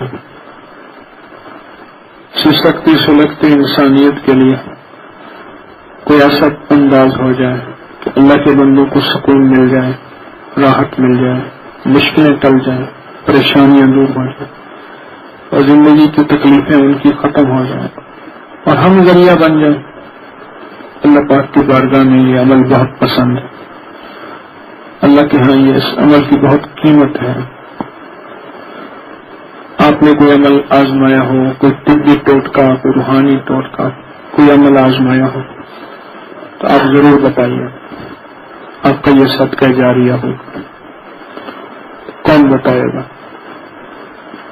ہیں. سسکتی سلگتی انسانیت کے لیے کوئی ایسا انداز ہو جائے کہ اللہ کے بندوں کو سکون مل جائے، راحت مل جائے، مشکلیں ٹل جائیں، پریشانیاں دور ہو جائیں اور زندگی کی تکلیفیں ان کی ختم ہو جائیں اور ہم ذریعہ بن جائیں. اللہ پاک کی بارگاہ میں یہ عمل بہت پسند ہے. اللہ کے ہاں یہ اس عمل کی بہت قیمت ہے. آپ نے کوئی عمل آزمایا ہو، کوئی طبی ٹوٹکا، کوئی روحانی ٹوٹکا، کوئی عمل آزمایا ہو تو آپ ضرور بتائیے. آپ کا یہ صدقہ جاریہ ہوگا. کون بتائے گا؟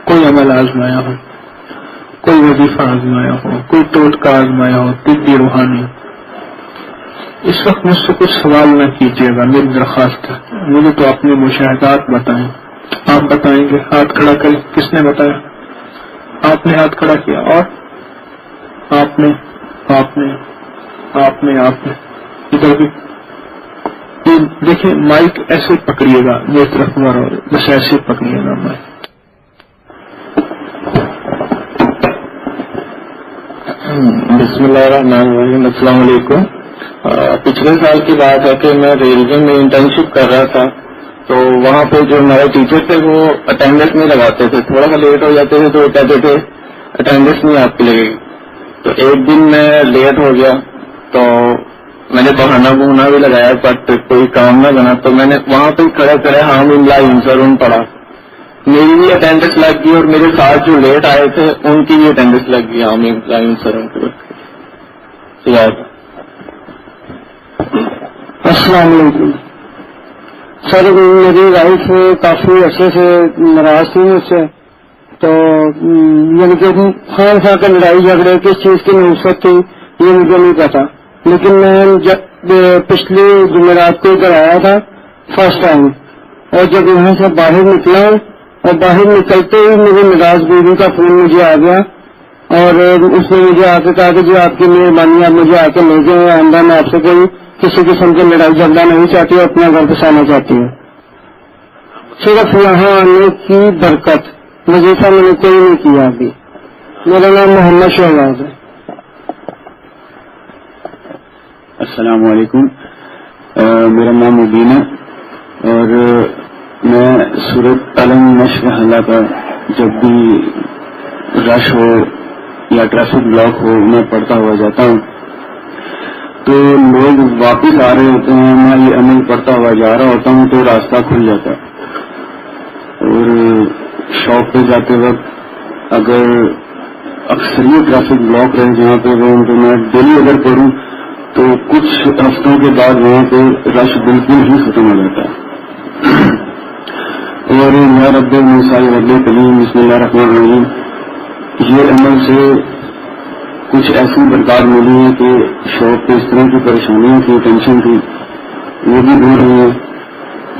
کوئی عمل آزمایا ہو، کوئی وظیفہ آزمایا ہو، کوئی ٹوٹکا آزمایا ہو، طبی روحانی. اس وقت مجھ سے کچھ سوال نہ کیجیے گا، میری درخواست ہے. مجھے تو اپنے مشاہدات بتائیں. آپ بتائیں گے؟ ہاتھ کھڑا کریں. کس نے بتایا؟ آپ نے ہاتھ کھڑا کیا. اور آپ نے ادھر بھی دیکھیں. مائک ایسے پکڑیے گا، میری طرف مارو، بس ایسے پکڑیے گا مائک. بسم اللہ الرحمن الرحیم. السلام علیکم. پچھلے سال کی بات ہے کہ میں ریلوے میں انٹرنشپ کر رہا تھا، تو وہاں پہ جو ہمارے ٹیچر تھے وہ اٹینڈنس نہیں لگاتے تھے. تھوڑا سا لیٹ ہو جاتے تھے تو وہ کہتے تھے اٹینڈنس نہیں آپ کی لگے گی. تو ایک دن میں لیٹ ہو گیا تو میں نے بہانہ بھی لگایا بٹ کوئی کام نہ بنا. تو میں نے وہاں پہ کھڑے ہام املا انسرون پڑھا. میری بھی اٹینڈنس لگ گئی اور میرے ساتھ جو لیٹ آئے تھے ان کی بھی اٹینڈنس لگ گئی ہام املا انسرون کے. السلام علیکم سر. میری وائف کافی عرصے سے ناراض تھی مجھ سے، تو یعنی کہ خان خواہ کا لڑائی جھگڑے کس چیز کی نوسط تھی یہ مجھے نہیں پتا. لیکن میں جب پچھلی جمعرات کو ادھر آیا تھا فرسٹ ٹائم، اور جب یہاں سے باہر نکلا اور باہر نکلتے ہی میری ناراض بیوی کا فون مجھے آ گیا اور اس نے مجھے آ کے کہا کہ جی آپ کی مہربانی، آپ مجھے آ کے لے جائیں، آئندہ میں آپ سے کوئی کسی قسم کی لڑائی جھگڑا نہیں چاہتی، اپنا گھر بسانا چاہتی ہوں. صرف یہاں آنے کی برکت. وظیفہ میں نے کوئی نہیں کیا ابھی. میرا نام محمد شہباز ہے. السلام علیکم. میرا نام مبین ہے اور میں سورت علم نشر حلہ کا جب بھی رش ہو یا ٹریفک بلاک ہو میں پڑھتا ہوا جاتا ہوں. تو لوگ واپس آ رہے ہوتے ہیں، میں یہ عمل پڑھتا ہوا جا رہا ہوتا ہوں تو راستہ کھل جاتا ہے. اور شاپ پہ جاتے وقت اگر اکثریت ٹریفک بلاک رہے جہاں پہ رہوں تو میں ڈیلی اگر پڑھوں تو کچھ ہفتوں کے بعد وہاں پہ رش بالکل ہی ختم ہو جاتا ہے. اور میں رب موسیٰ رب کلیم بسم اللہ الرحمن الرحیم یہ عمل سے کچھ ایسی برکات ملی ہے کہ شاپ پہ اس طرح کی پریشانیاں تھی، ٹینشن تھی، وہ بھی دور ہوئی ہے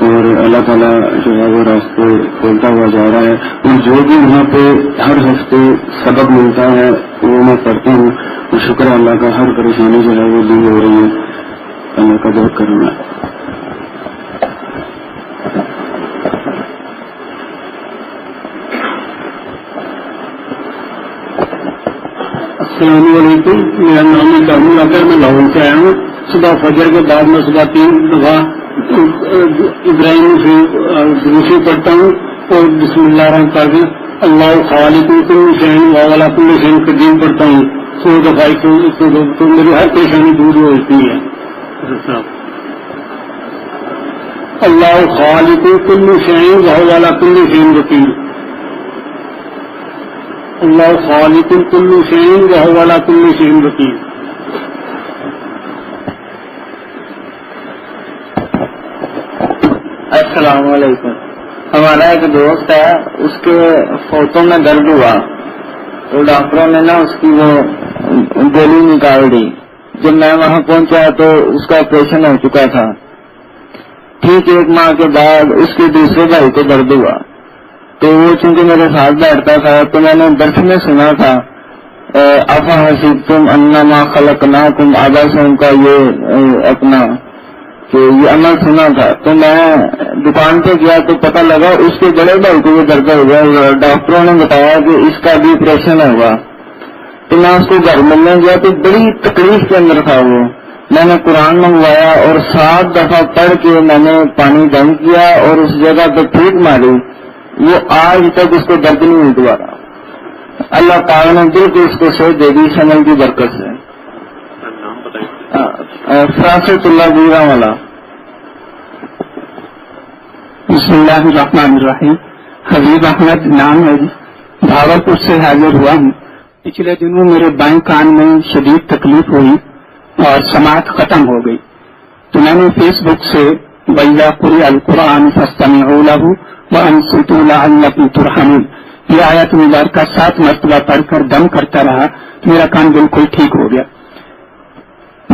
اور اللہ تعالیٰ جو ہے وہ راستے کھولتا ہوا جا رہا ہے. اور جو بھی وہاں پہ ہر ہفتے سبق ملتا ہے وہ میں پڑھتا ہوں اور شکر ہے اللہ کا، ہر پریشانی جو ہے وہ دور ہو رہی ہے. اللہ کا بہت کرنا ہے. السلام علیکم. میرا نام ہے کامل اکر، میں لاہور سے آیا ہوں. صبح فجر کے بعد میں صبح 3 دفعہ ابراہیم سے دوسری پڑھتا ہوں اور بسم اللہ الرحمن الرحیم اللہ خالق کل شیء وعلی کل شیء قدیر پڑھتا ہوں 100 دفعہ. تو میری ہر پریشانی دور ہوتی ہے. اللہ خالق کل شیء وعلی کل شیء قدیر. اللہ خالق کل شیء وهو على كل شيء قدیر. السلام علیکم. ہمارا ایک دوست ہے، اس کے فوٹو میں درد ہوا تو ڈاکٹروں نے نا اس کی وہ گولی نکال دی. جب میں وہاں پہنچا تو اس کا آپریشن ہو چکا تھا. ٹھیک 1 ماہ کے بعد اس کے دوسرے بھائی کو درد ہوا تو وہ چونکہ میرے ساتھ بیٹھتا تھا تو میں نے درس میں سنا تھا افحسبتم انما خلقناکم عبثا کا یہ اپنا کہ یہ عمل سنا تھا، تو میں دکان پہ گیا تو پتہ لگا اس کے بڑے بھائی کو یہ درد ہو گیا، ڈاکٹروں نے بتایا کہ اس کا بھی آپریشن ہوگا۔ تو میں اس کو گھر ملنے گیا تو بڑی تکلیف کے اندر تھا وہ، میں نے قرآن منگوایا اور 7 دفعہ پڑھ کے میں نے پانی دم کیا اور اس جگہ پہ پھونک ماری، وہ آج تک اس کو درد نہیں ہوئی دوبارہ۔ اللہ تعالیٰ نے بالکل اس کو صحت دے دی اس عمل کی برکت سے۔ فراست اللہ گورا والا۔ بسم اللہ الرحمن الرحیم۔ حبیب احمد نام ہے، بھاگلپور سے حاضر ہوا ہوں۔ پچھلے دنوں میرے بائیں کان میں شدید تکلیف ہوئی اور سماعت ختم ہو گئی، تو میں نے فیس بک سے وَإِذَا قُرِئَ الْقُرْآنُ فَاسْتَمِعُوا لَهُ وَأَنصِتُوا لَعَلَّكُمْ تُرْحَمُونَ یہ آیت مبارکہ 7 مرتبہ پڑھ کر دم کرتا رہا، میرا کان بالکل ٹھیک ہو گیا۔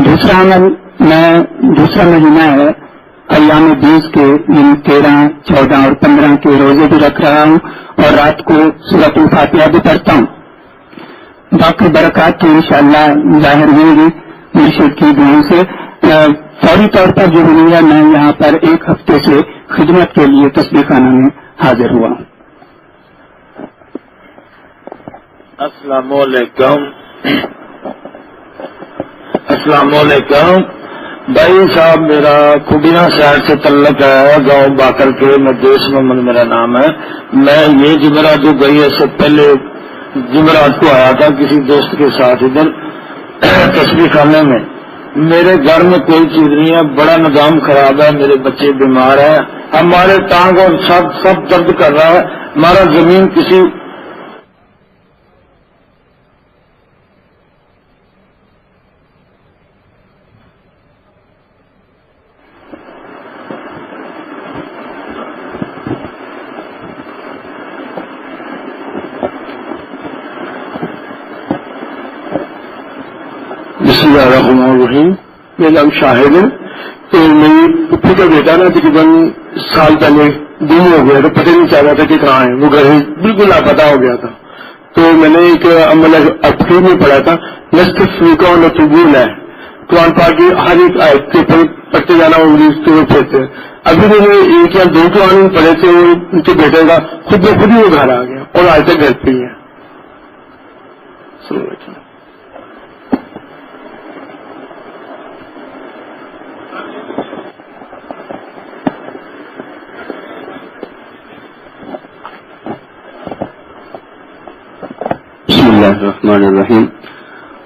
دوسرا عمل، میں دوسرا مہینہ ہے، ایام 20 کے یعنی 13، 14 اور 15 کے روزے بھی رکھ رہا ہوں اور رات کو سورۃ الفاتحہ بھی پڑھتا ہوں۔ باقی برکات تو انشاءاللہ ظاہر ہوں گی مرشد کی دعاؤں سے۔ فوری طور پر جو ہوئی ہے، میں یہاں پر 1 ہفتے سے خدمت کے لیے تسبیح خانہ میں حاضر ہوا ہوں۔ السلام علیکم۔ السلام علیکم بھائی صاحب، میرا کھبیاں شہر سے تعلق ہے، گاؤں باکر کے، مدیس محمد میرا نام ہے۔ میں یہ جمعرات جو گئی ہے، سے پہلے جمعرات کو آیا تھا کسی دوست کے ساتھ ادھر تسبیح خانے میں۔ میرے گھر میں کوئی چیز نہیں ہے، بڑا نظام خراب ہے، میرے بچے بیمار ہیں، ہمارے ٹانگ اور سب درد کر رہا ہے، ہمارا زمین کسی بسم اللہ الرحمن الرحیم۔ میرا نام شاہد ہے، تو میری پھوپھی کا بیٹا نا تقریباً سال پہلے گم ہو گیا تھا، پتہ نہیں چل رہا تھا کہ کہاں ہے، وہ گھر بالکل لاپتہ ہو گیا تھا۔ تو میں نے ایک عمل اپنے میں پڑھا تھا، نسط فریقہ اور نتوبون ہے، قرآن پاک کی ہر ایک آیت کے اوپر پڑھتے جانا اور اس کے اوپر پھرتے۔ ابھی میں نے 1 یا 2 قرآن پڑھے تھے، ان کے بیٹے کا خود بخود ہی وہ گھر آ گیا اور آج تک گھر پہ ہی ہے۔ بسم اللہ الرحمن الرحیم۔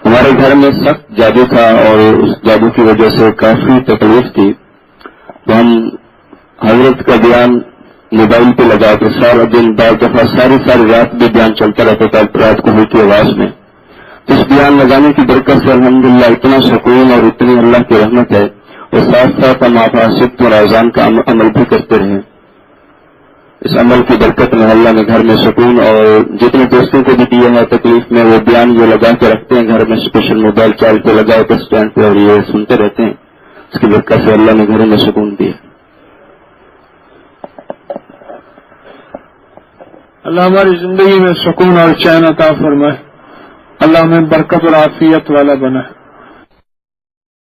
ہمارے گھر میں سخت جادو تھا اور اس جادو کی وجہ سے کافی تکلیف تھی، تو ہم حضرت کا بیان موبائل پہ لگا کے سارا دن، بعض دفعہ ساری رات بھی بیان چلتا رہتا تھا رات کو ہلکی آواز میں۔ اس بیان لگانے کی برکت سے الحمدللہ اتنا سکون اور اتنی اللہ کی رحمت ہے، اور ساتھ ساتھ ہم آفاصد اور اذان کا عمل بھی کرتے رہے۔ اس عمل کی برکت میں اللہ نے گھر میں سکون، اور جتنے دوستوں کو بھی دیا ہے تکلیف میں، وہ بیان یہ لگا کے رکھتے ہیں گھر میں، اسپیشل موبائل چارج پہ لگا کے اسٹینڈ پہ، اور یہ سنتے رہتے ہیں۔ اس کی برکت سے اللہ نے گھروں میں سکون دیا۔ اللہ ہماری زندگی میں سکون اور چین عطا فرمائے، اللہ ہمیں برکت اور عافیت والا بنائے۔